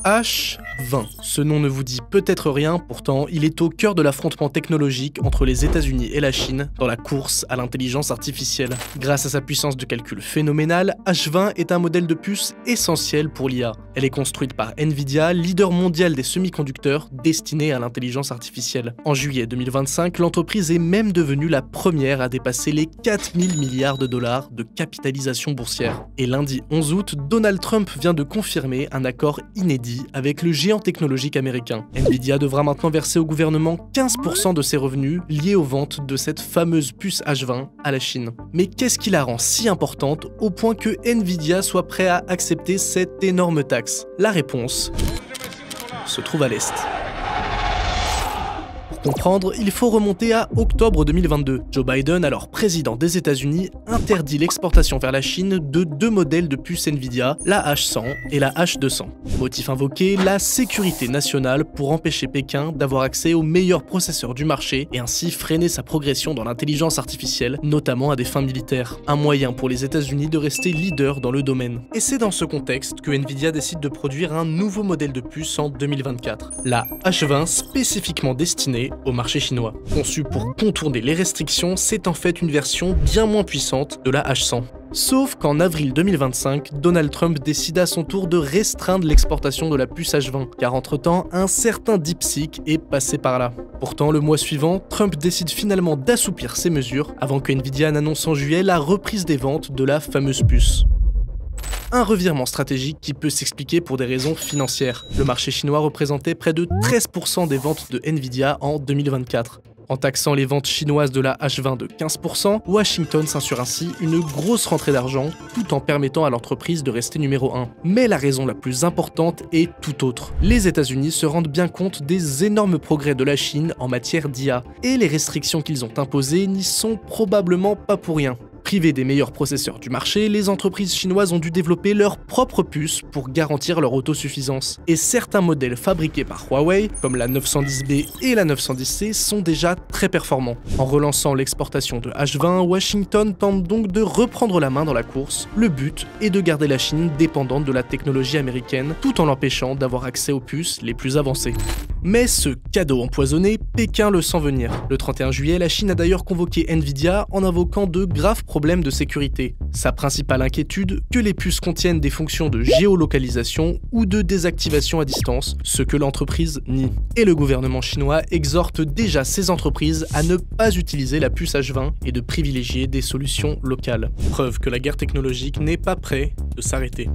H20. Ce nom ne vous dit peut-être rien, pourtant il est au cœur de l'affrontement technologique entre les États-Unis et la Chine dans la course à l'intelligence artificielle. Grâce à sa puissance de calcul phénoménale, H20 est un modèle de puce essentiel pour l'IA. Elle est construite par Nvidia, leader mondial des semi-conducteurs destinés à l'intelligence artificielle. En juillet 2025, l'entreprise est même devenue la première à dépasser les 4000 milliards de dollars de capitalisation boursière. Et lundi 11 août, Donald Trump vient de confirmer un accord inédit avec le géant technologique américain. Nvidia devra maintenant verser au gouvernement 15% de ses revenus liés aux ventes de cette fameuse puce H20 à la Chine. Mais qu'est-ce qui la rend si importante au point que Nvidia soit prêt à accepter cette énorme taxe? La réponse se trouve à l'Est. Pour comprendre, il faut remonter à octobre 2022. Joe Biden, alors président des États-Unis, interdit l'exportation vers la Chine de deux modèles de puces Nvidia, la H100 et la H200. Motif invoqué, la sécurité nationale pour empêcher Pékin d'avoir accès aux meilleurs processeurs du marché et ainsi freiner sa progression dans l'intelligence artificielle, notamment à des fins militaires. Un moyen pour les États-Unis de rester leader dans le domaine. Et c'est dans ce contexte que Nvidia décide de produire un nouveau modèle de puce en 2024, la H20 spécifiquement destinée au marché chinois. Conçu pour contourner les restrictions, c'est en fait une version bien moins puissante de la H100. Sauf qu'en avril 2025, Donald Trump décide à son tour de restreindre l'exportation de la puce H20, car entre-temps, un certain DeepSeek est passé par là. Pourtant, le mois suivant, Trump décide finalement d'assouplir ses mesures avant que Nvidia n'annonce en juillet la reprise des ventes de la fameuse puce. Un revirement stratégique qui peut s'expliquer pour des raisons financières. Le marché chinois représentait près de 13% des ventes de Nvidia en 2024. En taxant les ventes chinoises de la H20 de 15%, Washington s'assure ainsi une grosse rentrée d'argent tout en permettant à l'entreprise de rester numéro 1. Mais la raison la plus importante est tout autre. Les États-Unis se rendent bien compte des énormes progrès de la Chine en matière d'IA, et les restrictions qu'ils ont imposées n'y sont probablement pas pour rien. Privées des meilleurs processeurs du marché, les entreprises chinoises ont dû développer leurs propres puces pour garantir leur autosuffisance. Et certains modèles fabriqués par Huawei, comme la 910B et la 910C, sont déjà très performants. En relançant l'exportation de H20, Washington tente donc de reprendre la main dans la course. Le but est de garder la Chine dépendante de la technologie américaine, tout en l'empêchant d'avoir accès aux puces les plus avancées. Mais ce cadeau empoisonné, Pékin le sent venir. Le 31 juillet, la Chine a d'ailleurs convoqué Nvidia en invoquant de graves problèmes de sécurité. Sa principale inquiétude, que les puces contiennent des fonctions de géolocalisation ou de désactivation à distance, ce que l'entreprise nie. Et le gouvernement chinois exhorte déjà ces entreprises à ne pas utiliser la puce H20 et de privilégier des solutions locales. Preuve que la guerre technologique n'est pas près de s'arrêter.